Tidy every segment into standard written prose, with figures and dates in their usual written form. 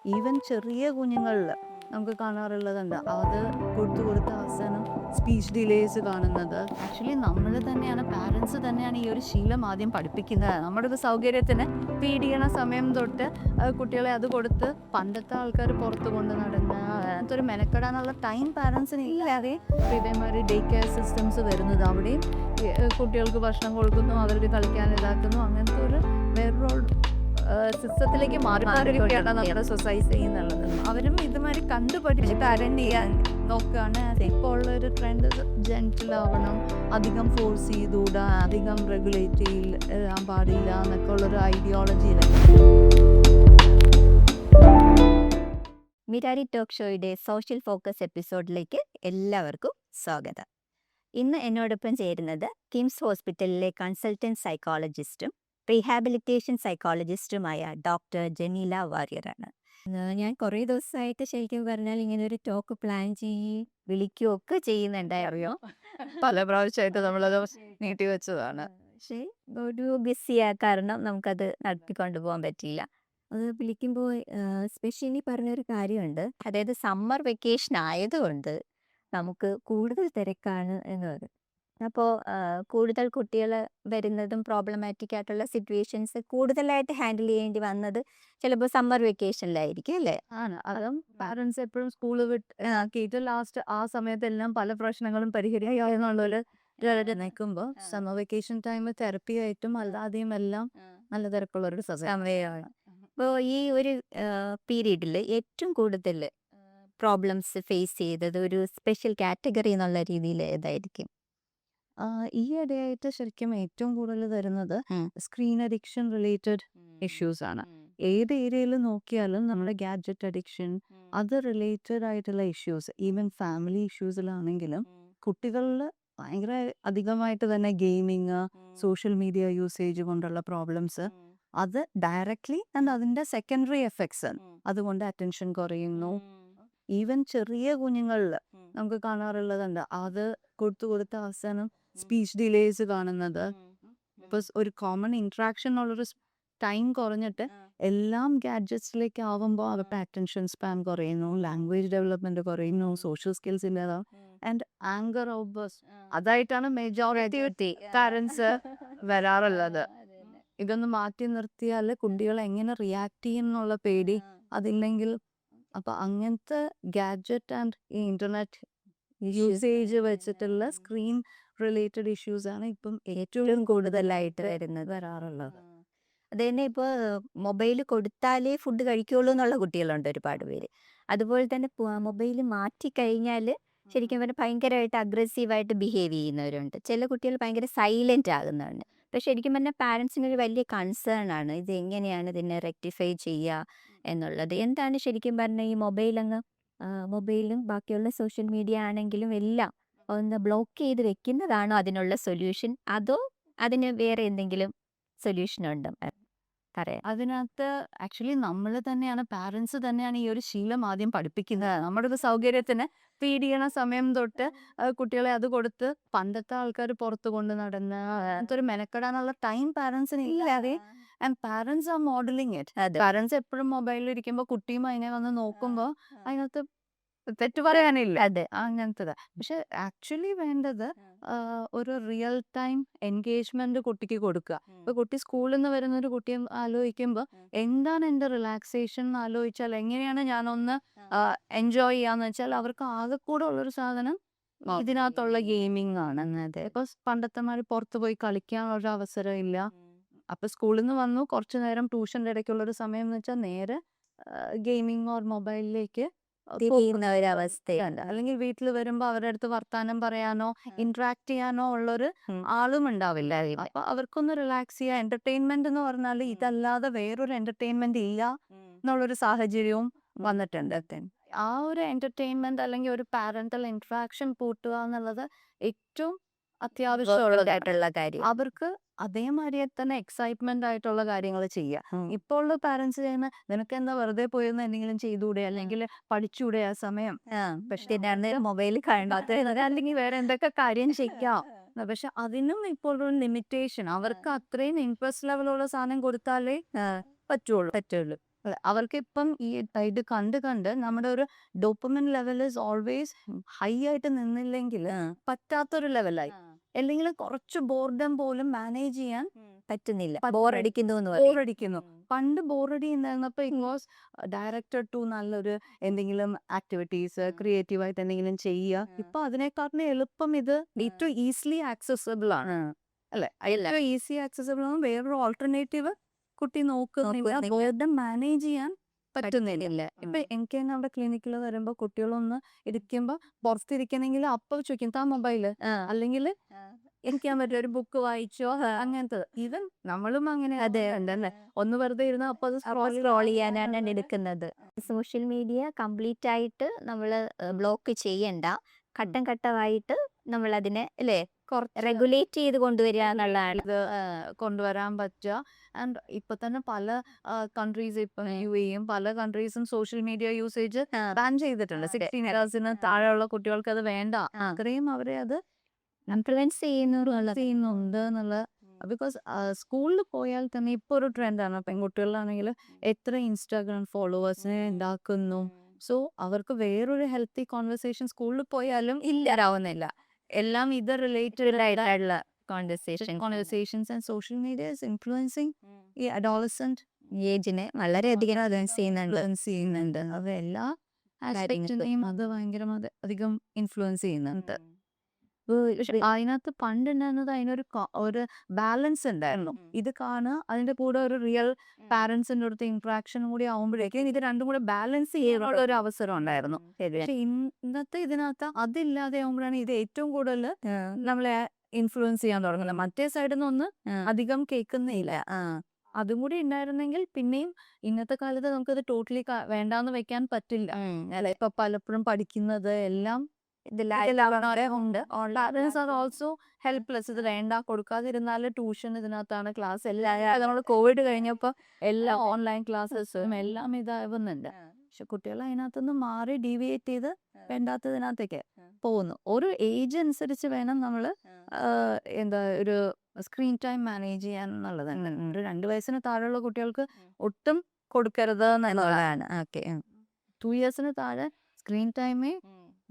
Even ചെറിയ കുഞ്ഞുങ്ങളിൽ നമുക്ക് കാണാറുള്ളതുണ്ട്. അത് കൊടുത്ത് അവസാനം സ്പീച്ച് ഡിലേസ് കാണുന്നത്. ആക്ച്വലി നമ്മൾ തന്നെയാണ്, പാരൻസ് തന്നെയാണ് ഈ ഒരു ശീലം ആദ്യം പഠിപ്പിക്കുന്നത്. നമ്മുടെ ഒരു സൗകര്യത്തിന് ഫീഡ് ചെയ്യണ സമയം തൊട്ട് കുട്ടികളെ അത് കൊടുത്ത് പണ്ടത്തെ ആൾക്കാർ പുറത്ത് കൊണ്ട് നടന്ന് അങ്ങനത്തെ ഒരു മെനക്കെടാനുള്ള ടൈം പാരൻസിന് ഇല്ലാതെ ഇതേമാതിരി ഡേ കെയർ സിസ്റ്റംസ് വരുന്നത്. അവിടെയും കുട്ടികൾക്ക് ഭക്ഷണം കൊടുക്കുന്നു, അവർക്ക് കളിക്കാൻ ഇതാക്കുന്നു. അങ്ങനത്തെ ഒരു വേറൊരു സിസ്റ്റത്തിലേക്ക് മാറിക്കൊണ്ടിരിക്കുകയാണ് നമ്മുടെ സൊസൈറ്റി എന്നുള്ളത്. അവരും ഇതുമാതിരി കണ്ടുപഠിച്ചിട്ട് അറ്റൻഡ് ചെയ്യാൻ നോക്കുകയാണ്. ഇപ്പോൾ ഉള്ളൊരു ട്രെൻഡ് ജെന്റിലാവണം, അധികം ഫോഴ്സ് ചെയ്തുകൂടാ, അധികം റെഗുലേറ്റ് ചെയ്യാൻ പാടില്ല എന്നൊക്കെ ഉള്ളൊരു ഐഡിയോളജിയിലാണ്. മിരാരി ടോക്ക് ഷോയുടെ സോഷ്യൽ ഫോക്കസ് എപ്പിസോഡിലേക്ക് എല്ലാവർക്കും സ്വാഗതം. ഇന്ന് എന്നോടൊപ്പം ചേരുന്നത് കിംസ് ഹോസ്പിറ്റലിലെ കൺസൾട്ടന്റ് സൈക്കോളജിസ്റ്റും റീഹാബിലിറ്റേഷൻ സൈക്കോളജിസ്റ്റുമായ ഡോക്ടർ ജമീല വാര്യറാണ്. ഞാൻ കുറേ ദിവസമായിട്ട് ശരിക്കും പറഞ്ഞാൽ ഇങ്ങനെ ഒരു ടോക്ക് പ്ലാൻ വിളിക്കുകയൊക്കെ ചെയ്യുന്നുണ്ടായിരുന്നു. പല പ്രാവശ്യമായിട്ട് നമ്മളത് നീട്ടി വെച്ചതാണ്. പക്ഷേ ഒരു ബിസിയാ കാരണം നമുക്കത് നടത്തിക്കൊണ്ടു പോകാൻ പറ്റിയില്ല. അത് വിളിക്കുമ്പോൾ സ്പെഷ്യലി പറഞ്ഞൊരു കാര്യമുണ്ട്, അതായത് സമ്മർ വെക്കേഷൻ ആയതുകൊണ്ട് നമുക്ക് കൂടുതൽ തിരക്കാണ് എന്ന് പറയും. അപ്പോൾ കൂടുതൽ കുട്ടികൾ വരുന്നതും പ്രോബ്ലമാറ്റിക് ആയിട്ടുള്ള സിറ്റുവേഷൻസ് കൂടുതലായിട്ട് ഹാൻഡിൽ ചെയ്യേണ്ടി വന്നത് ചിലപ്പോൾ സമ്മർ വെക്കേഷനിലായിരിക്കും അല്ലേ? ആണ്. അതും പാരൻസ് എപ്പോഴും സ്കൂള് വിട്ട് ലാസ്റ്റ് ആ സമയത്തെല്ലാം പല പ്രശ്നങ്ങളും പരിഹരിക്കാന്നുള്ളൊരു നിൽക്കുമ്പോൾ സമ്മർ വെക്കേഷൻ ടൈം തെറപ്പി ആയിട്ടും അല്ലാതെയും എല്ലാം നല്ല തിരക്കുള്ളൊരു സമയമാണ്. അപ്പോൾ ഈ ഒരു പീരീഡിൽ ഏറ്റവും കൂടുതൽ പ്രോബ്ലംസ് ഫേസ് ചെയ്തത് ഒരു സ്പെഷ്യൽ കാറ്റഗറി എന്നുള്ള രീതിയിൽ ഏതായിരിക്കും? ഈ ഇടയായിട്ട് ശരിക്കും ഏറ്റവും കൂടുതൽ വരുന്നത് സ്ക്രീൻ അഡിക്ഷൻ റിലേറ്റഡ് ഇഷ്യൂസ് ആണ്. ഏത് ഏരിയയിൽ നോക്കിയാലും നമ്മുടെ ഗാഡ്ജറ്റ് അഡിക്ഷൻ, അത് റിലേറ്റഡ് ആയിട്ടുള്ള ഇഷ്യൂസ്, ഈവൻ ഫാമിലി ഇഷ്യൂസിലാണെങ്കിലും കുട്ടികളിൽ ഭയങ്കര അധികമായിട്ട് തന്നെ ഗെയിമിങ്, സോഷ്യൽ മീഡിയ യൂസേജ് കൊണ്ടുള്ള പ്രോബ്ലംസ്, അത് ഡയറക്ട്ലി ആൻഡ് അതിൻ്റെ സെക്കൻഡറി എഫക്ട്സ്. അതുകൊണ്ട് അറ്റൻഷൻ കുറയുന്നു. ഈവൻ ചെറിയ കുഞ്ഞുങ്ങളിൽ നമുക്ക് കാണാറുള്ളതുണ്ട്. അത് കൊടുത്ത് അവസാനം സ്പീച്ച് ഡിലേസ് കാണുന്നത്. ഇപ്പൊ ഒരു കോമൺ ഇന്ററാക്ഷൻ ഉള്ളൊരു ടൈം കുറഞ്ഞിട്ട് എല്ലാം ഗാഡ്ജറ്റ്സിലേക്ക് ആവുമ്പോൾ അവരുടെ അറ്റൻഷൻ സ്പാൻ കുറയുന്നു, ലാംഗ്വേജ് ഡെവലപ്മെന്റ് കുറയുന്നു, സോഷ്യൽ സ്കിൽസ് ഇല്ലാതാവും, ആൻഡ് ആങ്കർ ഔട്ട്ബേഴ്സ് അതായിട്ടാണ് മെജോറിറ്റി പാരൻസ് വരാറുള്ളത്. ഇതൊന്ന് മാറ്റി നിർത്തിയാൽ കുട്ടികൾ എങ്ങനെ റിയാക്ട് ചെയ്യുന്നുള്ള പേടി അതില്ലെങ്കിൽ. അപ്പൊ അങ്ങനത്തെ ഗാഡ്ജറ്റ് ആൻഡ് ഈ ഇന്റർനെറ്റ് യൂസേജ് വെച്ചിട്ടുള്ള സ്ക്രീൻ റിലേറ്റഡ് ഇഷ്യൂസ് ആണ് ഇപ്പം ഏറ്റവും കൂടുതലായിട്ട് വരാറുള്ളത്. അത് തന്നെ ഇപ്പോൾ മൊബൈൽ കൊടുത്താലേ ഫുഡ് കഴിക്കുള്ളൂ എന്നുള്ള കുട്ടികളുണ്ട് ഒരുപാട് പേര്. അതുപോലെ തന്നെ മൊബൈൽ മാറ്റിക്കഴിഞ്ഞാൽ ശരിക്കും പറഞ്ഞാൽ ഭയങ്കരമായിട്ട് അഗ്രസീവായിട്ട് ബിഹേവ് ചെയ്യുന്നവരുണ്ട്. ചില കുട്ടികൾ ഭയങ്കര സൈലൻ്റ് ആകുന്നതാണ്. പക്ഷെ ശരിക്കും പറഞ്ഞാൽ പാരൻസിന് ഒരു വലിയ കൺസേൺ ആണ് ഇത് എങ്ങനെയാണ് ഇതിനെ റെക്ടിഫൈ ചെയ്യുക എന്നുള്ളത്. എന്താണ് ശരിക്കും പറഞ്ഞാൽ ഈ മൊബൈലും ബാക്കിയുള്ള സോഷ്യൽ മീഡിയ ആണെങ്കിലും എല്ലാം ഒന്ന് ബ്ലോക്ക് ചെയ്ത് വെക്കുന്നതാണോ അതിനുള്ള സൊല്യൂഷൻ, അതോ അതിന് വേറെ എന്തെങ്കിലും സൊല്യൂഷൻ ഉണ്ടോ പറയാം? അതിനകത്ത് ആക്ച്വലി നമ്മൾ തന്നെയാണ്, പാരൻസ് തന്നെയാണ് ഈ ഒരു ശീലം ആദ്യം പഠിപ്പിക്കുന്നത്. നമ്മുടെ ഒരു സൗകര്യത്തിന് ഫീഡ് ചെയ്യണ സമയം തൊട്ട് കുട്ടികളെ അത് കൊടുത്ത് പണ്ടത്തെ ആൾക്കാർ പുറത്ത് കൊണ്ട് നടന്ന് അങ്ങനത്തെ ഒരു മെനക്കെടാനുള്ള ടൈം പാരൻസിന് ഇല്ലാതെ. And parents R modelling it. Parents എപ്പോഴും മൊബൈലിൽ ഇരിക്കുമ്പോൾ കുട്ടിയും അതിനെ വന്ന് നോക്കുമ്പോൾ അതിനകത്ത് തെറ്റ് പറയാനില്ല. അതെ. അങ്ങനത്തത്. പക്ഷെ ആക്ച്വലി വേണ്ടത് ഒരു റിയൽ ടൈം എൻഗേജ്മെന്റ് കുട്ടിക്ക് കൊടുക്കുക. ഇപ്പൊ കുട്ടി സ്കൂളിൽ നിന്ന് വരുന്ന ഒരു കുട്ടിയെ ആലോചിക്കുമ്പോൾ എന്താണ് എൻ്റെ റിലാക്സേഷൻ എന്ന് ആലോചിച്ചാൽ, എങ്ങനെയാണ് ഞാനൊന്ന് എൻജോയ് ചെയ്യാന്ന് വെച്ചാൽ അവർക്ക് ആകെ കൂടെ ഉള്ളൊരു സാധനം ഇതിനകത്തുള്ള ഗെയിമിംഗ് ആണ്. ഇപ്പൊ പണ്ടത്തെ മാതിരി പുറത്ത് പോയി കളിക്കാനുള്ള അവസരം ഇല്ല. അപ്പൊ സ്കൂളിൽ നിന്ന് വന്നു കുറച്ചു നേരം ട്യൂഷൻ്റെ ഇടയ്ക്കുള്ളൊരു സമയം എന്ന് വെച്ചാൽ നേരെ ഗെയിമിംഗ് ഓർ മൊബൈലിലേക്ക് ഒരവസ്ഥയുണ്ട്. അല്ലെങ്കിൽ വീട്ടിൽ വരുമ്പോ അവരുടെ അടുത്ത് വർത്താനം പറയാനോ ഇന്ററാക്ട് ചെയ്യാനോ ഉള്ളൊരു ആളും ഉണ്ടാവില്ല. അപ്പൊ അവർക്കൊന്ന് റിലാക്സ് ചെയ്യാൻ എന്റർടൈൻമെന്റ് എന്ന് പറഞ്ഞാൽ ഇതല്ലാതെ വേറൊരു എന്റർടൈൻമെന്റ് ഇല്ല എന്നുള്ളൊരു സാഹചര്യവും വന്നിട്ടുണ്ട്. ആ ഒരു എന്റർടൈൻമെന്റ് അല്ലെങ്കിൽ ഒരു പാരന്റൽ ഇന്ററാക്ഷൻ കൂട്ടുക എന്നുള്ളത് ഏറ്റവും അത്യാവശ്യമുള്ളതായിട്ടുള്ള കാര്യം. അവർക്ക് അതേമാതിരി തന്നെ എക്സൈറ്റ്മെന്റ് ആയിട്ടുള്ള കാര്യങ്ങൾ ചെയ്യുക. ഇപ്പോൾ ഉള്ള പാരന്റ്സ് ചെയ്യുന്ന, നിനക്ക് എന്താ വെറുതെ പോയിരുന്ന എന്തെങ്കിലും ചെയ്തുകൂടെ, അല്ലെങ്കിൽ പഠിച്ചുകൂടെ ആ സമയം, പക്ഷെ മൊബൈൽ കാണാത്ത അല്ലെങ്കിൽ വേറെ എന്തൊക്കെ കാര്യം ചെയ്യാം. പക്ഷെ അതിനും ഇപ്പോൾ ഒരു ലിമിറ്റേഷൻ. അവർക്ക് അത്രയും ഇൻട്രസ്റ്റ് ലെവലുള്ള സാധനം കൊടുത്താലേ പറ്റുള്ളൂ. അവർക്ക് ഇപ്പം ഇത് കണ്ട് നമ്മുടെ ഒരു dopamine level is always high ആയിട്ട് നിന്നില്ലെങ്കിൽ പറ്റാത്തൊരു ലെവലായി. അല്ലെങ്കിൽ കുറച്ച് ബോർഡം പോലും മാനേജ് ചെയ്യാൻ പറ്റുന്നില്ല, പറ്റുന്നില്ല. ബോറടിക്കുന്നു എന്ന് പറയും. ബോറടിക്കുന്നു. പണ്ട് ബോറടി ഉണ്ടായിരുന്നപ്പോൾ ഇറ്റ് വാസ് ഡയറക്റ്റഡ് ടു നല്ലൊരു എന്തെങ്കിലും ആക്ടിവിറ്റീസ് ക്രിയേറ്റീവ് ആയിട്ട് എന്തെങ്കിലും ചെയ്യുക. ഇപ്പൊ അതിനെക്കാട്ടിലും എളുപ്പം ഇത് ഏറ്റവും ഈസിലി ആക്സസിബിൾ ആണ് അല്ലെ? ഏറ്റവും ഈസി ആക്സസിബിൾ ആണ്. വേറൊരു ഓൾട്ടർനേറ്റീവ് കുട്ടി നോക്കുന്നില്ല, ബോർഡം മാനേജ് ചെയ്യാൻ പറ്റുന്നില്ല. ഇപ്പൊ എനിക്ക് തന്നെ അവിടെ ക്ലിനിക്കിൽ വരുമ്പോ കുട്ടികളൊന്ന് ഇരിക്കുമ്പോ പുറത്തിരിക്കണമെങ്കിൽ അപ്പൊ ചോദിക്കും താ മൊബൈല്, അല്ലെങ്കിൽ ഇരിക്കാൻ പറ്റില്ല ഒരു ബുക്ക് വായിച്ചോ അങ്ങനത്തെ. ഈവൻ നമ്മളും അങ്ങനെ ഉണ്ടല്ലേ, ഒന്ന് വെറുതെ ഇരുന്ന അപ്പൊ അത് സ്ക്രോൾ ചെയ്യാനാണ് എടുക്കുന്നത്. സോഷ്യൽ മീഡിയ കംപ്ലീറ്റ് ആയിട്ട് നമ്മൾ ബ്ലോക്ക് ചെയ്യണ്ട, ഘട്ടം ഘട്ടമായിട്ട് നമ്മൾ അതിനെ അല്ലേ റെഗുലേറ്റ് ചെയ്ത് കൊണ്ടുവരിക എന്നുള്ളതാണ് ഇത് കൊണ്ടുവരാൻ പറ്റുക. ആൻഡ് ഇപ്പൊ തന്നെ പല കൺട്രീസ്, ഇപ്പൊ UAE പല കൺട്രീസും സോഷ്യൽ മീഡിയ യൂസേജ് ബാൻ ചെയ്തിട്ടുണ്ട്. 16 ഇയേഴ്സിന് താഴെയുള്ള കുട്ടികൾക്ക് അത് വേണ്ട, അത്രയും അവരെ അത് ഇൻഫ്ലുവൻസ് ചെയ്യുന്നുണ്ട് എന്നുള്ള. ബിക്കോസ് സ്കൂളിൽ പോയാൽ തന്നെ ഇപ്പൊ ഒരു ട്രെൻഡാണ്, പെൺകുട്ടികളിലാണെങ്കിൽ എത്ര ഇൻസ്റ്റാഗ്രാം ഫോളോവേഴ്സിനെ ഉണ്ടാക്കുന്നു. സോ അവർക്ക് വേറൊരു ഹെൽത്തി കോൺവെർസേഷൻ സ്കൂളിൽ പോയാലും ഇല്ലാതാവുന്നില്ല. എല്ലാം ഇത് റിലേറ്റഡ് ആയിട്ടുള്ള conversations. And social media is influencing ഈ അഡോളസെന്റ് ഏജിനെ വളരെയധികം ഇൻഫ്ലുവൻസ് ചെയ്യുന്നുണ്ട്. അത് എല്ലാ ആസ്പെക്റ്റിനെയും അത് ഭയങ്കരമായി അധികം ഇൻഫ്ലുവൻസ് ചെയ്യുന്നുണ്ട്. പക്ഷെ അതിനകത്ത് പണ്ടുണ്ടായിരുന്നത് ഒരു ബാലൻസ് ഉണ്ടായിരുന്നു. ഇത് കാണുക, അതിന്റെ കൂടെ ഒരു റിയൽ പാരന്റ്സിന്റെ അടുത്ത് ഇന്ററാക്ഷൻ കൂടി ആവുമ്പോഴേക്കും ഇത് രണ്ടും കൂടെ ബാലൻസ് ചെയ്യാനുള്ള ഒരു അവസരം ഉണ്ടായിരുന്നു. പക്ഷെ ഇന്നത്തെ ഇതിനകത്ത് അതില്ലാതെ ആവുമ്പോഴാണ് ഇത് ഏറ്റവും കൂടുതൽ നമ്മളെ ഇൻഫ്ലുവൻസ് ചെയ്യാൻ തുടങ്ങുന്നത്. മറ്റേ സൈഡിൽ നിന്നൊന്ന് അധികം കേൾക്കുന്നില്ല. അതും കൂടി ഉണ്ടായിരുന്നെങ്കിൽ പിന്നെയും ഇന്നത്തെ കാലത്ത് നമുക്കത് ടോട്ടലി വേണ്ടാന്ന് വെക്കാൻ പറ്റില്ല. അല്ലെ, ഇപ്പൊ പലപ്പോഴും പഠിക്കുന്നത് എല്ലാം ഉണ്ട്. Parents are also helpless. ഇത് വേണ്ട, കൊടുക്കാതിരുന്നാല് ട്യൂഷൻ ഇതിനകത്താണ്, ക്ലാസ് എല്ലാം. നമ്മൾ കോവിഡ് കഴിഞ്ഞപ്പോൾ എല്ലാ ഓൺലൈൻ ക്ലാസ്സസും എല്ലാം ഇതാവുന്നുണ്ട്. പക്ഷെ കുട്ടികൾ അതിനകത്തുനിന്ന് മാറി ഡീവിയേറ്റ് ചെയ്ത് വേണ്ടാത്തതിനകത്തേക്ക് പോകുന്നു. ഒരു ഏജ് അനുസരിച്ച് വേണം നമ്മൾ ഒരു സ്ക്രീൻ ടൈം മാനേജ് ചെയ്യാൻ എന്നുള്ളത്. ഒരു 2 വയസ്സിന് താഴെയുള്ള കുട്ടികൾക്ക് ഒട്ടും കൊടുക്കരുത് എന്നുള്ളതാണ്. 2 ഇയേഴ്സിന് താഴെ സ്ക്രീൻ ടൈമേ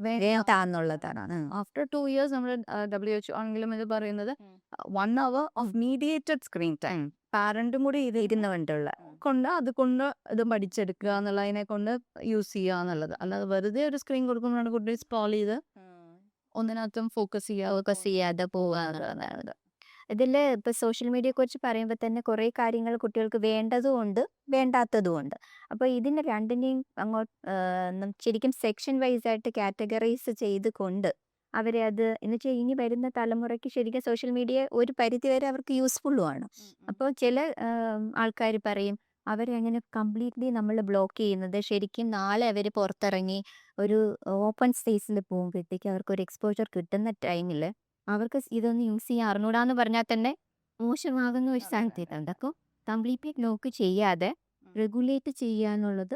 വേണ്ടാന്നുള്ളതാണ്. ആഫ്റ്റർ 2 ഇയേഴ്സ് നമ്മൾ WHO ആണെങ്കിലും ഇത് പറയുന്നത് 1 hour of mediated screen time പാരന്റും കൂടി ഇത് ഇരുന്നുകൊണ്ടുള്ള അതുകൊണ്ട് ഇത് പഠിച്ചെടുക്കുക എന്നുള്ളതിനെ കൊണ്ട് യൂസ് ചെയ്യുക എന്നുള്ളത്. അല്ലാതെ വെറുതെ ഒരു സ്ക്രീൻ കൊടുക്കുമ്പോഴാണ് കുട്ടി സ്ക്രോൾ ചെയ്ത് ഒന്നിനകത്തും ഫോക്കസ് ചെയ്യാതെ പോവുക. ഇതിൽ ഇപ്പൊ സോഷ്യൽ മീഡിയയെ കുറിച്ച് പറയുമ്പോൾ തന്നെ കുറേ കാര്യങ്ങൾ കുട്ടികൾക്ക് വേണ്ടതുമുണ്ട് വേണ്ടാത്തതുമുണ്ട്. അപ്പോൾ ഇതിനെ രണ്ടിനെയും അങ്ങോട്ട് ശരിക്കും സെക്ഷൻ വൈസ് ആയിട്ട് കാറ്റഗറൈസ് ചെയ്തുകൊണ്ട് അവരെ അത് എന്നുവെച്ചാൽ ഇനി വരുന്ന തലമുറയ്ക്ക് ശരിക്കും സോഷ്യൽ മീഡിയ ഒരു പരിധി വരെ അവർക്ക് യൂസ്ഫുള്ളുമാണ്. അപ്പോൾ ചില ആൾക്കാർ പറയും അവരെ അങ്ങനെ കംപ്ലീറ്റ്ലി നമ്മൾ ബ്ലോക്ക് ചെയ്യുന്നത് ശരിക്കും നാളെ അവർ പുറത്തിറങ്ങി ഒരു ഓപ്പൺ സ്പേസിൽ പോകുമ്പോഴത്തേക്ക് അവർക്ക് ഒരു എക്സ്പോഷർ കിട്ടുന്ന ടൈമിൽ അവർക്ക് ഇതൊന്ന് യൂസ് ചെയ്യാൻ അറിഞ്ഞൂടാന്ന് പറഞ്ഞാൽ തന്നെ മോശമാകുന്ന ഒരു സാഹചര്യമുണ്ട്. അപ്പോൾ കംപ്ലീറ്റ്ലി ബ്ലോക്ക് ചെയ്യാതെ റെഗുലേറ്റ് ചെയ്യാനുള്ളത്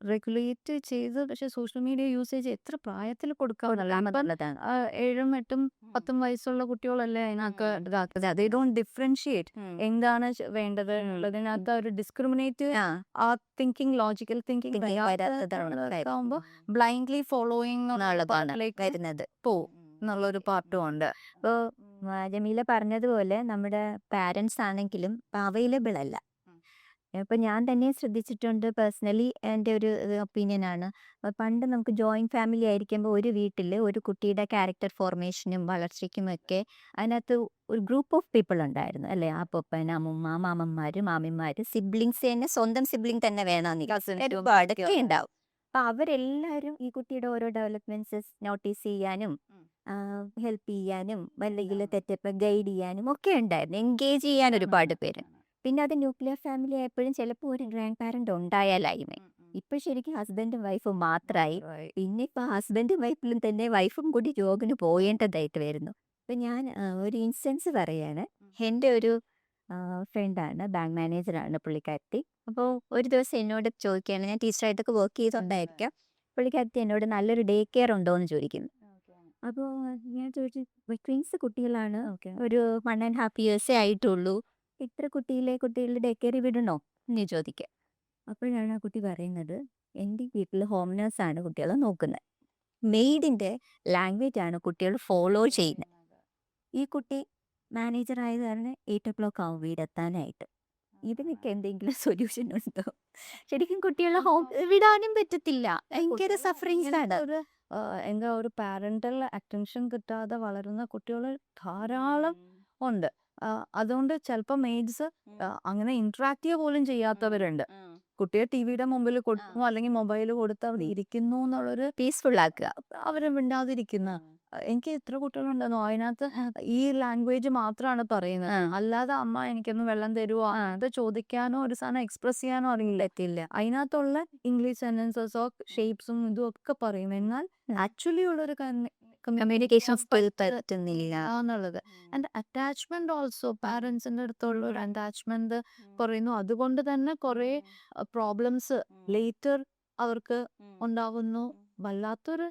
റെഗുലേറ്റ് ചെയ്ത്. പക്ഷെ സോഷ്യൽ മീഡിയ യൂസേജ് എത്ര പ്രായത്തിൽ കൊടുക്കാവുന്നതാണ്. 7, 8, 10 വയസ്സുള്ള കുട്ടികളല്ലേ അതിനകത്ത് ഇതാക്കുന്നത്. അതേ ഡോണ്ട് ഡിഫറൻഷിയേറ്റ് എന്താണ് വേണ്ടത് എന്നുള്ളതിനകത്ത് ഒരു ഡിസ്ക്രിമിനേറ്റ് ആ തിങ്കിങ്, ലോജിക്കൽ തിങ്കിങ് ആകുമ്പോൾ ബ്ലൈൻഡ്ലി ഫോളോയിങ് വരുന്നത് പോവും എന്നുള്ളൊരു പാർട്ടും ഉണ്ട്. ഇപ്പോൾ ജമീല പറഞ്ഞതുപോലെ നമ്മുടെ പാരൻസ് ആണെങ്കിലും അവൈലബിൾ അല്ല. ഇപ്പം ഞാൻ തന്നെ ശ്രദ്ധിച്ചിട്ടുണ്ട്, പേഴ്സണലി എൻ്റെ ഒരു ഒപ്പീനിയനാണ്. പണ്ട് നമുക്ക് ജോയിൻറ്റ് ഫാമിലി ആയിരിക്കുമ്പോൾ ഒരു വീട്ടിൽ ഒരു കുട്ടിയുടെ ക്യാരക്ടർ ഫോർമേഷനും വളർച്ചയ്ക്കുമൊക്കെ അതിനകത്ത് ഒരു ഗ്രൂപ്പ് ഓഫ് പീപ്പിൾ ഉണ്ടായിരുന്നു അല്ലേ. അപ്പൂപ്പൻ, അമ്മുമ്മ, മാമന്മാർ, മാമിമാർ, സിബ്ലിങ്സ് തന്നെ, സ്വന്തം സിബ്ലിംഗ് തന്നെ വേണമെന്നില്ല, ഒരുപാടൊക്കെ ഉണ്ടാവും. അപ്പം അവരെല്ലാവരും ഈ കുട്ടിയുടെ ഓരോ ഡെവലപ്മെൻറ്റ്സ് നോട്ടീസ് ചെയ്യാനും ഹെൽപ്പ് ചെയ്യാനും അല്ലെങ്കിൽ തെറ്റപ്പ് ഗൈഡ് ചെയ്യാനും ഒക്കെ ഉണ്ടായിരുന്നു, എൻഗേജ് ചെയ്യാൻ ഒരുപാട് പേര്. പിന്നെ അത് ന്യൂക്ലിയർ ഫാമിലി ആയപ്പോഴും ചിലപ്പോൾ ഒരു ഗ്രാൻഡ് പാരന്റ് ഉണ്ടായാലായിരുന്നു. ഇപ്പൊ ശരിക്കും ഹസ്ബൻഡും വൈഫും മാത്രമായി. പിന്നെ ഇപ്പൊ ഹസ്ബൻഡും വൈഫിലും തന്നെ വൈഫും കൂടി ജോബിന് പോകേണ്ടതായിട്ട് വരുന്നു. ഇപ്പൊ ഞാൻ ഒരു ഇൻസ്റ്റൻസ് പറയാണ്. എൻ്റെ ഒരു ഫ്രണ്ടാണ്, ബാങ്ക് മാനേജറാണ് പുള്ളിക്കാരത്തി. അപ്പോൾ ഒരു ദിവസം എന്നോട് ചോദിക്കുകയാണ്, ഞാൻ ടീച്ചറായിട്ടൊക്കെ വർക്ക് ചെയ്തുകൊണ്ടായിരിക്കാം. പുള്ളിക്കാരത്തി എന്നോട് നല്ലൊരു ഡേ കെയർ ഉണ്ടോ എന്ന് ചോദിക്കുന്നു. അപ്പോൾ ഞാൻ ചോദിച്ചു, ട്വിൻസ് കുട്ടികളാണ്, ഒരു 1.5 years ആയിട്ടുള്ളൂ, ഇത്ര കുട്ടികളുടെ ഡേ കെയറിൽ വിടണോ എന്ന് ചോദിക്കുക. അപ്പോഴാണ് ആ കുട്ടി പറയുന്നത്, എൻ്റെ വീട്ടിൽ ഹോം നേഴ്സാണ് കുട്ടികളെ നോക്കുന്നത്, മെയ്ഡിൻ്റെ ലാംഗ്വേജ് ആണ് കുട്ടികൾ ഫോളോ ചെയ്യുന്നത്. ഈ കുട്ടി മാനേജർ ആയത് കാരണം 8 o'clock ആവും വീടെത്താനായിട്ട്. ഇതിനൊക്കെ എന്തെങ്കിലും സൊല്യൂഷൻ ഉണ്ടോ? ശരിക്കും കുട്ടികളെ ഹോം വിടാനും പറ്റത്തില്ല, ഭയങ്കര സഫറിങ്സ് ആണ്. ഒരു എന്താ ഒരു പാരന്റൽ അറ്റൻഷൻ കിട്ടാതെ വളരുന്ന കുട്ടികൾ ധാരാളം ഉണ്ട്. അതുകൊണ്ട് ചിലപ്പോൾ മെയ്ഡ്സ് അങ്ങനെ ഇന്ററാക്ട് പോലും ചെയ്യാത്തവരുണ്ട്. കുട്ടിയെ ടിവിയുടെ മുമ്പിൽ കൊടുക്കുന്നു അല്ലെങ്കിൽ മൊബൈൽ കൊടുത്ത് അവിടെ ഇരിക്കുന്നു എന്നുള്ളൊരു പീസ്ഫുൾ ആക്കുക. അവര് മിണ്ടാതിരിക്കുന്ന എനിക്ക് ഇത്ര കുട്ടികളുണ്ടെന്നോ അതിനകത്ത് ഈ ലാംഗ്വേജ് മാത്രമാണ് പറയുന്നത്. അല്ലാതെ അമ്മ എനിക്കൊന്ന് വെള്ളം തരുവോ അത് ചോദിക്കാനോ ഒരു സാധനം എക്സ്പ്രസ് ചെയ്യാനോ അറിയില്ല. അതിനകത്തുള്ള ഇംഗ്ലീഷ് സെന്റൻസസോ ഷേപ്സും ഇതും ഒക്കെ പറയും. എന്നാൽ ആക്ച്വലി ഉള്ളൊരു കമ്മ്യൂണിക്കേഷൻ സ്കിൽ പറ്റുന്നില്ല എന്നുള്ളത്. ആൻഡ് അറ്റാച്ച്മെന്റ് ഓൾസോ പാരൻസിന്റെ അടുത്തുള്ള ഒരു അറ്റാച്ച്മെന്റ് കുറയുന്നു. അതുകൊണ്ട് തന്നെ കുറെ പ്രോബ്ലംസ് ലേറ്റർ അവർക്ക് ഉണ്ടാവുന്നു. വല്ലാത്തൊരു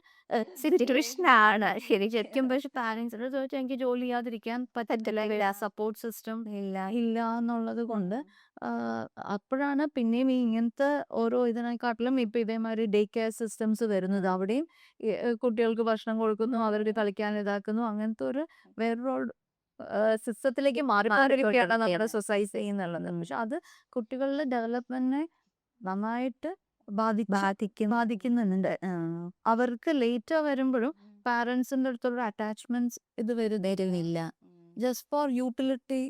സിറ്റുവേഷൻ ആണ് ശരിക്കും. പക്ഷെ പാരന്റ്സിനോട് ചോദിച്ചാൽ എനിക്ക് ജോലി ചെയ്യാതിരിക്കാൻ പറ്റത്തില്ല, സപ്പോർട്ട് സിസ്റ്റം ഇല്ല എന്നുള്ളത് കൊണ്ട് അപ്പോഴാണ് പിന്നെയും ഈ ഇങ്ങനത്തെ ഓരോ ഇതിനെക്കാട്ടിലും ഇപ്പൊ ഇതേമാതിരി ഡേ കെയർ സിസ്റ്റംസ് വരുന്നത്. അവിടെയും കുട്ടികൾക്ക് ഭക്ഷണം കൊടുക്കുന്നു, അവർക്ക് കളിക്കാൻ ഇതാക്കുന്നു. അങ്ങനത്തെ ഒരു വേറൊരു സിസ്റ്റത്തിലേക്ക് മാറിക്കൊണ്ടിരിക്കുകയാണ് നമ്മുടെ സൊസൈറ്റി എന്നുള്ളത്. പക്ഷെ അത് കുട്ടികളുടെ ഡെവലപ്മെന്റിനെ നന്നായിട്ട് ബാധിക്കുന്നുണ്ട്. അവർക്ക് ലേറ്റർ വരുമ്പോഴും പാരന്റ്സിന്റെ അടുത്തുള്ള അറ്റാച്ച്മെന്റ്സ് ഇത് വരുന്നില്ല. ജസ്റ്റ് ഫോർ യൂട്ടിലിറ്റി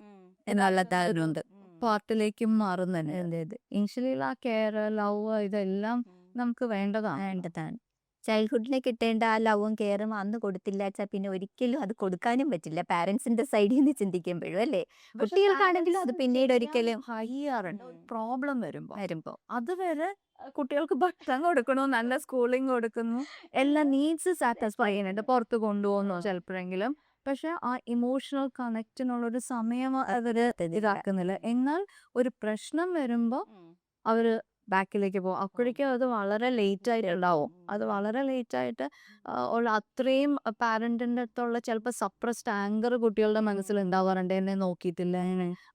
എന്നുള്ളതാകുന്നുണ്ട്. പാർട്ടിലേക്കും മാറുന്നുണ്ട്. ഇനിഷ്യലി ആ കെയർ, ലവ് ഇതെല്ലാം നമുക്ക് വേണ്ടതാണ്. ചൈൽഡ്ഹുഡിനെ കിട്ടേണ്ട ആ ലവും കെയറും അന്ന് കൊടുത്തില്ല വെച്ചാൽ പിന്നെ ഒരിക്കലും അത് കൊടുക്കാനും പറ്റില്ല, പാരന്റ്സിന്റെ സൈഡിൽ നിന്ന് ചിന്തിക്കുമ്പോഴും അല്ലേ. കുട്ടികൾക്കാണെങ്കിലും അത് പിന്നീട് ഒരിക്കലും പ്രോബ്ലം വരുമ്പോ അതുവരെ കുട്ടികൾക്ക് ഭക്ഷണം കൊടുക്കണു, നല്ല സ്കൂളിംഗ് കൊടുക്കുന്നു, എല്ലാ നീഡ്സ് സാറ്റിസ്ഫൈ ചെയ്യുന്നുണ്ട്, പുറത്ത് കൊണ്ടുപോകുന്നു ചിലപ്പോഴെങ്കിലും. പക്ഷെ ആ ഇമോഷണൽ കണക്റ്റിനുള്ളൊരു സമയം അവര് ഇതാക്കുന്നില്ല. എന്നാൽ ഒരു പ്രശ്നം വരുമ്പോ അവര് ബാക്കിലേക്ക് പോകും. അപ്പോഴേക്കും അത് വളരെ ലേറ്റ് ആയിട്ടുണ്ടാവും. അത് വളരെ ലേറ്റ് ആയിട്ട് ഉള്ള അത്രയും പാരന്റിന്റെ അടുത്തുള്ള ചിലപ്പോൾ സപ്രസ്ഡ് ആങ്കർ കുട്ടികളുടെ മനസ്സിൽ ഉണ്ടാവാറുണ്ട്. എന്നെ നോക്കിയിട്ടില്ല,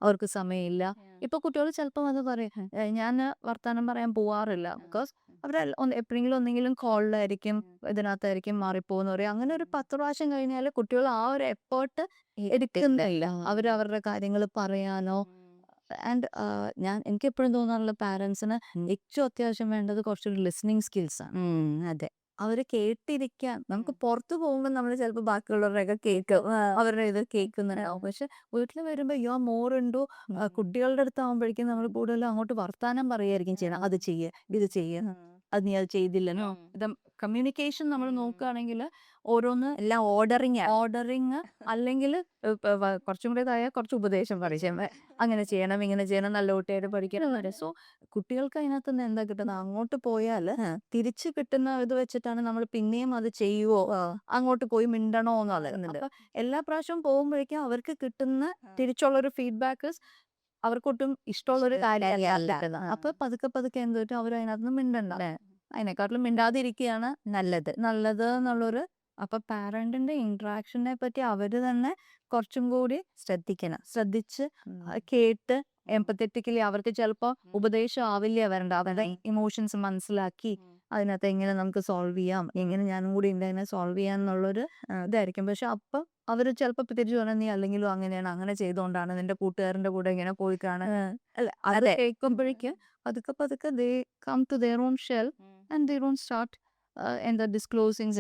അവർക്ക് സമയമില്ല. ഇപ്പൊ കുട്ടികൾ ചിലപ്പോൾ അത് പറയും, ഞാൻ വർത്താനം പറയാൻ പോവാറില്ല. ബിക്കോസ് അവർ എപ്പോഴെങ്കിലും ഒന്നെങ്കിലും കോളിലായിരിക്കും, ഇതിനകത്തായിരിക്കും മാറിപ്പോകുന്ന പറയും. അങ്ങനെ ഒരു 10 പ്രാവശ്യം കഴിഞ്ഞാൽ കുട്ടികൾ ആ ഒരു എഫേർട്ട് എടുക്കുന്നില്ല അവരവരുടെ കാര്യങ്ങൾ പറയാനോ. ആൻഡ് എനിക്ക് എപ്പോഴും തോന്നാറുള്ള പാരന്റ്സിന് ഏറ്റവും അത്യാവശ്യം വേണ്ടത് കുറച്ചൊരു ലിസണിങ് സ്കിൽസ് ആണ്. അതെ. അവര് കേട്ടിരിക്കാൻ. നമുക്ക് പുറത്ത് പോകുമ്പോൾ നമ്മൾ ചിലപ്പോൾ ബാക്കിയുള്ളവരുടെയൊക്കെ കേൾക്കും, അവരുടെ ഇത് കേൾക്കുന്നുണ്ടാവും. പക്ഷെ വീട്ടിൽ വരുമ്പോൾ യു ആർ മോർ ഇൻടു കുട്ടികളുടെ അടുത്താവുമ്പോഴേക്കും നമ്മൾ കൂടുതലും അങ്ങോട്ട് വർത്താനം പറയുകയായിരിക്കും ചെയ്യണം. അത് ചെയ്യ്, ഇത് ചെയ്യ്, അത് നീ അത് ചെയ്തില്ലെന്നോ. ഇത് കമ്മ്യൂണിക്കേഷൻ നമ്മൾ നോക്കുകയാണെങ്കിൽ ഓരോന്ന് എല്ലാം ഓർഡറിങ് അല്ലെങ്കിൽ കുറച്ചും കൂടെ ഇതായ കുറച്ച് ഉപദേശം പറയും, അങ്ങനെ ചെയ്യണം, ഇങ്ങനെ ചെയ്യണം, നല്ല കുട്ടിയായിട്ട് പഠിക്കണം വരെ. സോ കുട്ടികൾക്ക് അതിനകത്ത് നിന്ന് എന്താ കിട്ടുന്നത്? അങ്ങോട്ട് പോയാൽ തിരിച്ചു കിട്ടുന്ന ഇത് വെച്ചിട്ടാണ് നമ്മൾ പിന്നെയും അത് ചെയ്യുവോ, അങ്ങോട്ട് പോയി മിണ്ടണോ എന്നുള്ളത്. അപ്പൊ എല്ലാ പ്രാവശ്യവും പോകുമ്പോഴേക്കും അവർക്ക് കിട്ടുന്ന തിരിച്ചുള്ളൊരു ഫീഡ്ബാക്ക് അവർക്കൊട്ടും ഇഷ്ടമുള്ളൊരു കാര്യമല്ല. അപ്പൊ പതുക്കെ എന്ത് പറ്റും, അവർ അതിനകത്ത് നിന്ന് മിണ്ടണ്ട, അതിനെക്കാട്ടിലും മിണ്ടാതിരിക്കുകയാണ് നല്ലത് എന്നുള്ളൊരു. അപ്പൊ പാരന്റിന്റെ ഇന്ററാക്ഷനെ പറ്റി അവര് തന്നെ കുറച്ചും കൂടി ശ്രദ്ധിച്ച് കേട്ട് എംപത്തറ്റിക്കലി അവർക്ക് ചിലപ്പോൾ ഉപദേശം ആവില്ല വരണ്ട, അവരുടെ ഇമോഷൻസ് മനസ്സിലാക്കി അതിനകത്ത് എങ്ങനെ നമുക്ക് സോൾവ് ചെയ്യാം, എങ്ങനെ ഞാനും കൂടി ഇതിനെ സോൾവ് ചെയ്യാം എന്നുള്ളൊരു ഇതായിരിക്കും. പക്ഷെ അപ്പൊ അവര് ചിലപ്പോൾ തിരിച്ചു പറഞ്ഞാൽ നീ അല്ലെങ്കിലും അങ്ങനെയാണ്, അങ്ങനെ ചെയ്തുകൊണ്ടാണ് നിന്റെ കൂട്ടുകാരന്റെ കൂടെ ഇങ്ങനെ പോയി കാണാൻ. അല്ല, അത് കേൾക്കുമ്പോഴേക്കും പതുക്കെ they come to their own shell and they don't start എന്താ ഡിസ്ക്ലോസിങ്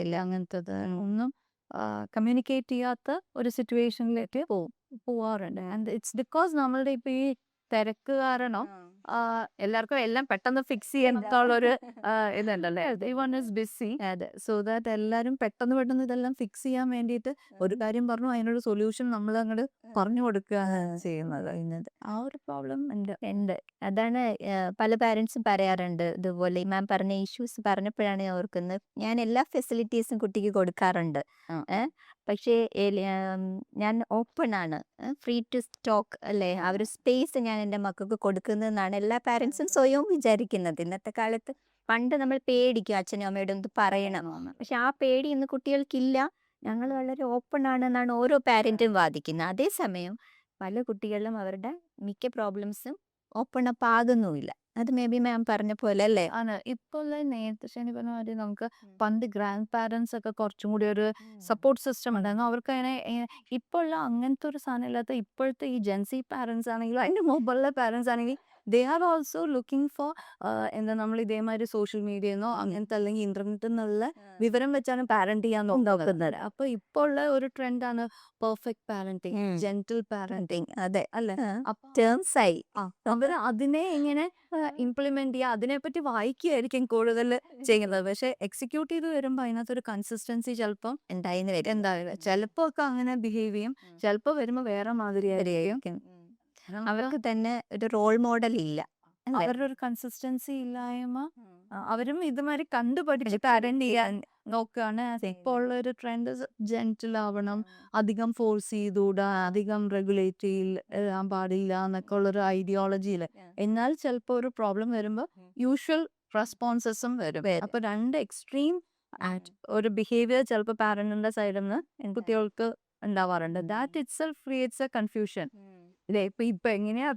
ഇല്ല, അങ്ങനത്തത് ഒന്നും കമ്മ്യൂണിക്കേറ്റ് ചെയ്യാത്ത ഒരു സിറ്റുവേഷനിലേക്ക് പോവാറുണ്ട്. ആൻഡ് ഇറ്റ്സ് ബിക്കോസ് നമ്മളുടെ ഇപ്പൊ ഈ തിരക്ക് കാരണം എല്ലാവർക്കും എല്ലാം പെട്ടെന്ന് ഫിക്സ് ചെയ്യാനുള്ളൊരു ഇതുണ്ടല്ലേ, everyone is busy. So that എല്ലാരും പെട്ടെന്ന് ഇതെല്ലാം ഫിക്സ് ചെയ്യാൻ വേണ്ടിയിട്ട് ഒരു കാര്യം പറഞ്ഞു അതിനൊരു സൊല്യൂഷൻ നമ്മൾ അങ്ങോട്ട് പറഞ്ഞു കൊടുക്കുകയാണ് ചെയ്യുന്നത്. ആ ഒരു പ്രോബ്ലം ഉണ്ട്. അതാണ് പല പാരന്റ്സും പറയാറുണ്ട്. ഇതുപോലെ മാം പറഞ്ഞ ഇഷ്യൂസ് പറഞ്ഞപ്പോഴാണ് ഞാൻ ഓർക്കുന്നത്, ഞാൻ എല്ലാ ഫെസിലിറ്റീസും കുട്ടിക്ക് കൊടുക്കാറുണ്ട്. പക്ഷേ ഞാൻ ഓപ്പൺ ആണ്, ഫ്രീ ടു സ്റ്റോക്ക് അല്ലേ, ആ ഒരു സ്പേസ് ഞാൻ എൻ്റെ മക്കൾക്ക് കൊടുക്കുന്നതെന്നാണ് എല്ലാ പാരന്റ്സും സ്വയവും വിചാരിക്കുന്നത്. ഇന്നത്തെ കാലത്ത് പണ്ട് നമ്മൾ പേടിക്കും അച്ഛനും അമ്മയോടും ഇത് പറയണം, പക്ഷെ ആ പേടി ഇന്ന് കുട്ടികൾക്കില്ല. ഞങ്ങൾ വളരെ ഓപ്പൺ ആണെന്നാണ് ഓരോ പാരന്റും വാദിക്കുന്നത്. അതേസമയം പല കുട്ടികളിലും അവരുടെ മിക്ക പ്രോബ്ലംസും ഓപ്പൺ അപ്പ് ആകുന്നുമില്ല. അത് മേ ബി മാം പറഞ്ഞ പോലെ അല്ലേ? ആണ്. ഇപ്പോള്ള നേരത്തെ ശനി പറഞ്ഞ മാതിരി നമുക്ക് പണ്ട് ഗ്രാൻഡ് പാരൻസ് ഒക്കെ കുറച്ചും കൂടി ഒരു സപ്പോർട്ട് സിസ്റ്റം ഉണ്ടായിരുന്നു. അവർക്കങ്ങനെ ഇപ്പോഴുള്ള അങ്ങനത്തെ ഒരു സാധനം ഇല്ലാത്ത ഇപ്പോഴത്തെ ഈ ജെൻസി പാരൻസ് ആണെങ്കിലും അതിന്റെ മുകളിലെ പാരൻസ് ആണെങ്കിൽ they are also looking for എന്താ നമ്മൾ ഇതേമാതിരി സോഷ്യൽ മീഡിയന്നോ അങ്ങനത്തെ അല്ലെങ്കിൽ ഇന്റർനെറ്റിൽ നിന്നുള്ള വിവരം വെച്ചാണ് പാരന്റ് ചെയ്യാൻ നോക്കുന്നത്. അപ്പൊ ഇപ്പോൾ ഉള്ള ഒരു ട്രെൻഡാണ് പെർഫെക്റ്റ് പാരന്റിങ്, ജെന്റിൽ പാരന്റിങ്. അതെ അല്ലെ? അപ്പൊ ടേംസ് ആയി. അവര് അതിനെ ഇങ്ങനെ ഇംപ്ലിമെന്റ് ചെയ്യുക, അതിനെപ്പറ്റി വായിക്കുകയായിരിക്കും കൂടുതൽ ചെയ്യുന്നത്. പക്ഷെ എക്സിക്യൂട്ട് ചെയ്ത് വരുമ്പോൾ അതിനകത്തൊരു കൺസിസ്റ്റൻസി ചിലപ്പം എന്തായാലും ചിലപ്പോ ഒക്കെ അങ്ങനെ ബിഹേവ് ചെയ്യും, ചിലപ്പോ വരുമ്പോ വേറെ മാതിരി ആയിരിക്കും. അവർക്ക് തന്നെ ഒരു റോൾ മോഡൽ ഇല്ല. അവരുടെ ഒരു കൺസിസ്റ്റൻസി ഇല്ലായ്മ അവരും ഇതുമാതിരി കണ്ടുപഠിച്ച് പാരന്റ് ചെയ്യാൻ നോക്കുകയാണ്. ഇപ്പോൾ ഉള്ള ഒരു ട്രെൻഡ് ജെന്റിൽ ആവണം, അധികം ഫോഴ്സ് ചെയ്തുകൂടാ, അധികം റെഗുലേറ്റ് ചെയ്യാൻ പാടില്ല എന്നൊക്കെ ഉള്ളൊരു ഐഡിയോളജിയില്. എന്നാൽ ചിലപ്പോൾ ഒരു പ്രോബ്ലം വരുമ്പോൾ യൂഷ്വൽ റെസ്പോൺസസും വരും. അപ്പൊ രണ്ട് എക്സ്ട്രീം ഒരു ബിഹേവിയർ ചിലപ്പോൾ പാരന്റിന്റെ സൈഡിൽ നിന്ന് കുട്ടികൾക്ക് ഉണ്ടാവാറുണ്ട്. That it self creates A confusion. ഇപ്പൊ എങ്ങനെയാ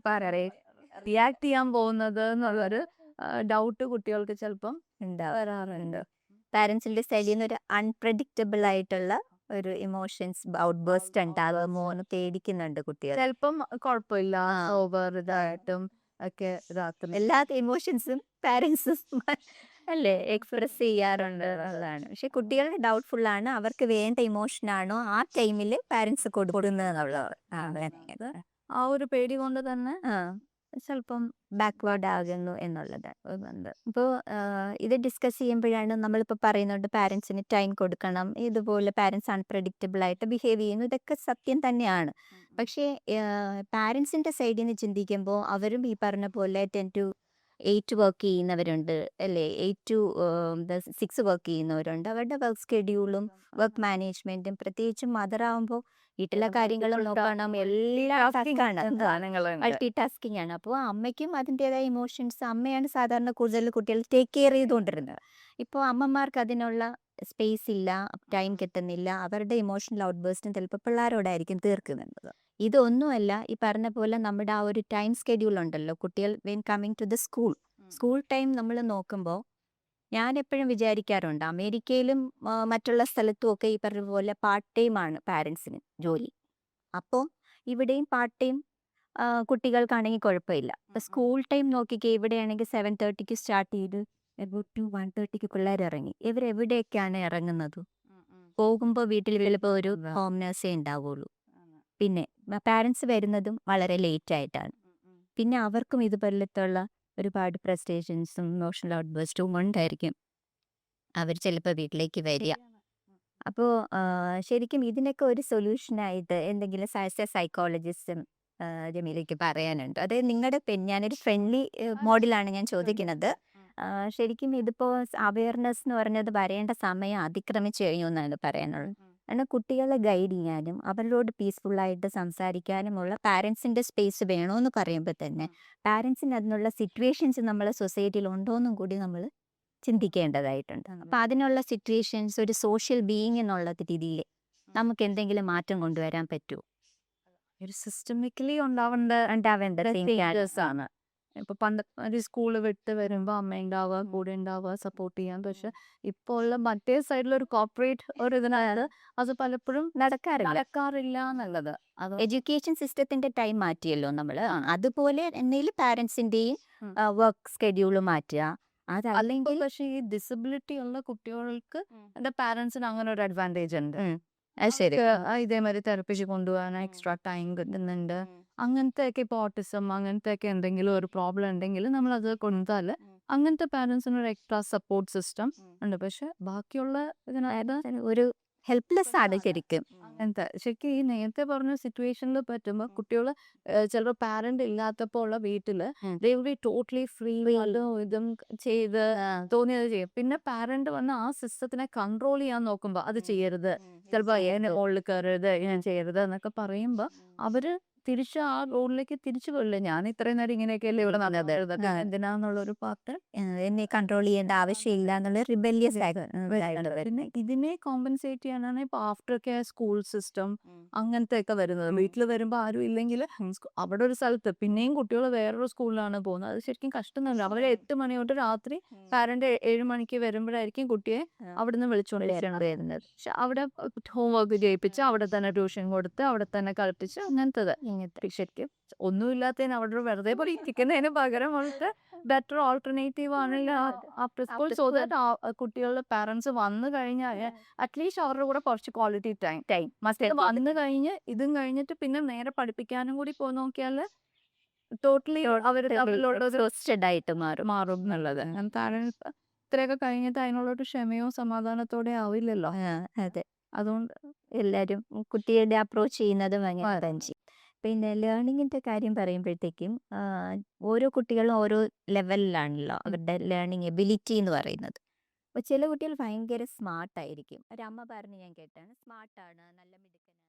റിയാക്ട് ചെയ്യാൻ പോകുന്നത് എന്നുള്ളൊരു ഡൗട്ട് കുട്ടികൾക്ക് ചിലപ്പം വരാറുണ്ട്. പാരന്റ്സിന്റെ സൈഡിൽ നിന്ന് ഒരു അൺപ്രഡിക്റ്റബിൾ ആയിട്ടുള്ള ഒരു ഇമോഷൻസ് ഔട്ട് ബേസ്റ്റ് ഉണ്ടാകുമോ എന്ന് പേടിക്കുന്നുണ്ട് കുട്ടികൾ. ചിലപ്പം കുഴപ്പമില്ല, ഓവർ ഇതായിട്ടും ഒക്കെ ഇതാക്കും. എല്ലാ ഇമോഷൻസും പാരന്റ്സ് അല്ലേ എക്സ്പ്രസ് ചെയ്യാറുണ്ട് എന്നുള്ളതാണ്. പക്ഷെ കുട്ടികളുടെ ഡൗട്ട്ഫുൾ ആണ്, അവർക്ക് വേണ്ട ഇമോഷൻ ആണോ ആ ടൈമിൽ പാരന്റ്സ് കൊടുക്കുന്നത് എന്നുള്ളത്. ആ ഒരു പേടി കൊണ്ട് തന്നെ ചിലപ്പം ബാക്ക്വേർഡ് ആകുന്നു എന്നുള്ളത്. ഇപ്പോൾ ഇത് ഡിസ്കസ് ചെയ്യുമ്പോഴാണ് നമ്മളിപ്പോൾ പറയുന്നുണ്ട് പാരൻസിന് ടൈം കൊടുക്കണം, ഇതുപോലെ പാരൻസ് അൺപ്രഡിക്റ്റബിൾ ആയിട്ട് ബിഹേവ് ചെയ്യുന്നു, ഇതൊക്കെ സത്യം തന്നെയാണ്. പക്ഷേ പാരൻസിൻ്റെ സൈഡിൽ നിന്ന് ചിന്തിക്കുമ്പോൾ അവരും ഈ പറഞ്ഞ പോലെ 10 to 8 വർക്ക് ചെയ്യുന്നവരുണ്ട് അല്ലേ, 8 to 6 വർക്ക് ചെയ്യുന്നവരുണ്ട്. അവരുടെ വർക്ക് സ്കെഡ്യൂളും വർക്ക് മാനേജ്മെന്റും പ്രത്യേകിച്ചും മദറാകുമ്പോൾ വീട്ടിലെ കാര്യങ്ങളും നോക്കണം, മൾട്ടി ടാസ്കിങ് ആണ്. അപ്പോൾ അമ്മയ്ക്കും അതിൻ്റെതായ ഇമോഷൻസ്, അമ്മയാണ് സാധാരണ കൂടുതൽ കുട്ടികൾ ടേക്ക് കെയർ ചെയ്തുകൊണ്ടിരുന്നത്. ഇപ്പോൾ അമ്മമാർക്ക് അതിനുള്ള സ്പേസ് ഇല്ല, ടൈം കിട്ടുന്നില്ല, അവരുടെ ഇമോഷണൽ ഔട്ട് ബേസ്റ്റും ചിലപ്പോൾ പിള്ളേരോടായിരിക്കും തീർക്കുന്നത്. ഇതൊന്നുമല്ല, ഈ പറഞ്ഞ പോലെ നമ്മുടെ ആ ഒരു ടൈം സ്കെഡ്യൂൾ ഉണ്ടല്ലോ, കുട്ടികൾ when coming to the school time നമ്മൾ നോക്കുമ്പോൾ ഞാൻ എപ്പോഴും വിചാരിക്കാറുണ്ട് അമേരിക്കയിലും മറ്റുള്ള സ്ഥലത്തും ഒക്കെ ഈ പറഞ്ഞ പോലെ പാർട്ട് ടൈം ആണ് പാരൻസിന് ജോലി. അപ്പോൾ ഇവിടെയും പാർട്ട് ടൈം കുട്ടികൾക്കാണെങ്കിൽ കുഴപ്പമില്ല. ഇപ്പം സ്കൂൾ ടൈം നോക്കിക്കേ, ഇവിടെയാണെങ്കിൽ 7:30 സ്റ്റാർട്ട് ചെയ്ത് about 1:30 പിള്ളേർ ഇറങ്ങി. ഇവരെവിടെയൊക്കെയാണ് ഇറങ്ങുന്നത്? പോകുമ്പോൾ വീട്ടിൽ ചിലപ്പോൾ ഒരു ഹോം നേഴ്സേ ഉണ്ടാവുള്ളൂ. പിന്നെ പാരൻസ് വരുന്നതും വളരെ ലേറ്റ് ആയിട്ടാണ്. പിന്നെ അവർക്കും ഇതുപോലത്തുള്ള ഒരുപാട് ഫ്രസ്ട്രേഷൻസും ഇമോഷണൽ ഔട്ട് ബേസ്റ്റും കൊണ്ടായിരിക്കും അവർ ചിലപ്പോൾ വീട്ടിലേക്ക് വരിക. അപ്പോൾ ശരിക്കും ഇതിനൊക്കെ ഒരു സൊല്യൂഷനായിട്ട് എന്തെങ്കിലും സൈക്കോളജിസ്റ്റും ജമീലയ്ക്ക് പറയാനുണ്ട്? അതായത് നിങ്ങളുടെ ഞാനൊരു ഫ്രണ്ട്ലി മോഡിലാണ് ഞാൻ ചോദിക്കുന്നത്. ശരിക്കും ഇതിപ്പോൾ അവയർനെസ് എന്ന് പറഞ്ഞത് വരേണ്ട സമയം അതിക്രമിച്ചു കഴിഞ്ഞു എന്നാണ് പറയാനുള്ളത്. കാരണം കുട്ടികളെ ഗൈഡ് ചെയ്യാനും അവരോട് പീസ്ഫുള്ളായിട്ട് സംസാരിക്കാനുമുള്ള പാരൻസിൻ്റെ സ്പേസ് വേണമെന്ന് പറയുമ്പോൾ തന്നെ പാരൻസിന് അതിനുള്ള സിറ്റുവേഷൻസ് നമ്മളെ സൊസൈറ്റിയിൽ ഉണ്ടോയെന്നും കൂടി നമ്മൾ ചിന്തിക്കേണ്ടതായിട്ടുണ്ട്. അപ്പം അതിനുള്ള സിറ്റുവേഷൻസ് ഒരു സോഷ്യൽ ബീയിങ് എന്നുള്ള രീതിയിൽ നമുക്ക് എന്തെങ്കിലും മാറ്റം കൊണ്ടുവരാൻ പറ്റുമോ? ഒരു സിസ്റ്റമിക്കലി ഉണ്ടാവേണ്ട ചേഞ്ചസ് ആണ്. ഇപ്പൊ പണ്ട് ഒരു സ്കൂള് വിട്ട് വരുമ്പോൾ അമ്മ ഉണ്ടാവുക, കൂടെ ഉണ്ടാവുക, സപ്പോർട്ട് ചെയ്യാൻ. പക്ഷെ ഇപ്പോൾ ഉള്ള മറ്റേ സൈഡിലൊരു കോർപ്പറേറ്റ് ഒരു ഇതിനായത് അത് പലപ്പോഴും നടക്കാറില്ല എന്നുള്ളത്. അത് എഡ്യൂക്കേഷൻ സിസ്റ്റത്തിന്റെ ടൈം മാറ്റിയല്ലോ നമ്മൾ. അതുപോലെ എന്തെങ്കിലും പാരൻസിന്റെയും വർക്ക് സ്കെഡ്യൂൾ മാറ്റുക. അല്ലെങ്കിൽ പക്ഷെ ഈ ഡിസബിലിറ്റി ഉള്ള കുട്ടികൾക്ക് എന്റെ പാരന്റ്സിന് അങ്ങനെ ഒരു അഡ്വാൻറ്റേജ് ഉണ്ട്. ഇതേമാതിരി തെറപ്പിച്ച് കൊണ്ടുപോകാൻ എക്സ്ട്രാ ടൈം കിട്ടുന്നുണ്ട്. അങ്ങനത്തെ ഒക്കെ ഇപ്പോൾ ഓട്ടിസം അങ്ങനത്തെ ഒക്കെ എന്തെങ്കിലും ഒരു പ്രോബ്ലം ഉണ്ടെങ്കിൽ നമ്മൾ അത് കൊടുത്താൽ അങ്ങനത്തെ പാരന്റ്സിന് ഒരു എക്സ്ട്രാ സപ്പോർട്ട് സിസ്റ്റം ഉണ്ട്. പക്ഷെ ബാക്കിയുള്ള ഇതിനായത് ഒരു ഹെൽപ്ലെസ് ആണ് ശരിക്കും. അങ്ങനത്തെ ശരിക്കും ഈ നേരത്തെ പറഞ്ഞ സിറ്റുവേഷനിൽ പറ്റുമ്പോൾ കുട്ടികൾ ചിലപ്പോൾ പാരന്റ് ഇല്ലാത്തപ്പോൾ ഉള്ള വീട്ടില് ടോട്ടലി ഫ്രീ ഇതും ചെയ്ത് തോന്നിയത് ചെയ്യും. പിന്നെ പാരന്റ് വന്ന് ആ സിസ്റ്റത്തിനെ കൺട്രോൾ ചെയ്യാൻ നോക്കുമ്പോൾ അത് ചെയ്യരുത്, ചിലപ്പോൾ മുകളിൽ കയറരുത്, ഇങ്ങനെ ചെയ്യരുത് എന്നൊക്കെ പറയുമ്പോൾ അവര് തിരിച്ച് ആ റോഡിലേക്ക് തിരിച്ചു പോയില്ലേ. ഞാൻ ഇത്രയും നേരം ഇങ്ങനെയൊക്കെയല്ലേ ഇവിടെ നടന്നത്, പിന്നെ എന്തിനാന്നുള്ളൊരു പാർട്ട് എന്നെ കൺട്രോൾ ചെയ്യേണ്ട ആവശ്യമില്ല എന്നുള്ള റിബല്യസ് പിന്നെ ഇതിനെ കോമ്പൻസേറ്റ് ചെയ്യാനാണ് ഇപ്പൊ ആഫ്റ്റർ കെയർ സ്കൂൾ സിസ്റ്റം അങ്ങനത്തെ ഒക്കെ വരുന്നത്. വീട്ടിൽ വരുമ്പോൾ ആരും ഇല്ലെങ്കിൽ അവിടെ ഒരു സ്ഥലത്ത് പിന്നെയും കുട്ടികൾ വേറൊരു സ്കൂളിലാണ് പോകുന്നത്. അത് ശരിക്കും കഷ്ടം തന്നെ. അവർ 8 മണി തൊട്ട് രാത്രി പാരന്റ് 7 മണിക്ക് വരുമ്പോഴായിരിക്കും കുട്ടിയെ അവിടുന്ന് വിളിച്ചുകൊണ്ട് വരുന്നത്. പക്ഷെ അവിടെ ഹോംവർക്ക് ചെയ്യിപ്പിച്ച് അവിടെ തന്നെ ട്യൂഷൻ കൊടുത്ത് അവിടെ തന്നെ കളിപ്പിച്ച് അങ്ങനത്തത്. ശരിക്കും ഒന്നുമില്ലാത്തതിന് അവിടെ വെറുതെ പോയി ഇരിക്കുന്നതിന് പകരം അവർക്ക് ബെറ്റർ ഓൾട്ടർനേറ്റീവ് ആണെങ്കിൽ ആഫ്റ്റർ സ്കൂൾ, സോ ദാറ്റ് കുട്ടികളുടെ പാരന്റ്സ് വന്നു കഴിഞ്ഞാൽ അറ്റ്ലീസ്റ്റ് അവരുടെ കൂടെ കുറച്ച് ക്വാളിറ്റി ടൈം മസ്റ്റ് വന്നു കഴിഞ്ഞ് ഇതും കഴിഞ്ഞിട്ട് പിന്നെ നേരെ പഠിപ്പിക്കാനും കൂടി പോയി നോക്കിയാൽ ടോട്ടലി ആയിട്ട് മാറും എന്നുള്ളത്. താഴെ ഇത്രയൊക്കെ കഴിഞ്ഞിട്ട് അതിനുള്ളൊരു ക്ഷമയോ സമാധാനത്തോടെ ആവില്ലല്ലോ. അതെ, അതുകൊണ്ട് എല്ലാവരും കുട്ടിയുടെ അപ്രോച്ച് ചെയ്യുന്നതും അങ്ങനെ തന്നെ. പിന്നെ ലേണിങ്ങിന്റെ കാര്യം പറയുമ്പോഴത്തേക്കും ഓരോ കുട്ടികളും ഓരോ ലെവലിലാണല്ലോ അവരുടെ ലേണിംഗ് എബിലിറ്റി എന്ന് പറയുന്നത്. അപ്പോൾ ചില കുട്ടികൾ ഭയങ്കര സ്മാർട്ടായിരിക്കും. ഒരു അമ്മ പറഞ്ഞ് ഞാൻ കേട്ടാണ്, സ്മാർട്ടാണ്, നല്ല മിടുക്കനാണ്.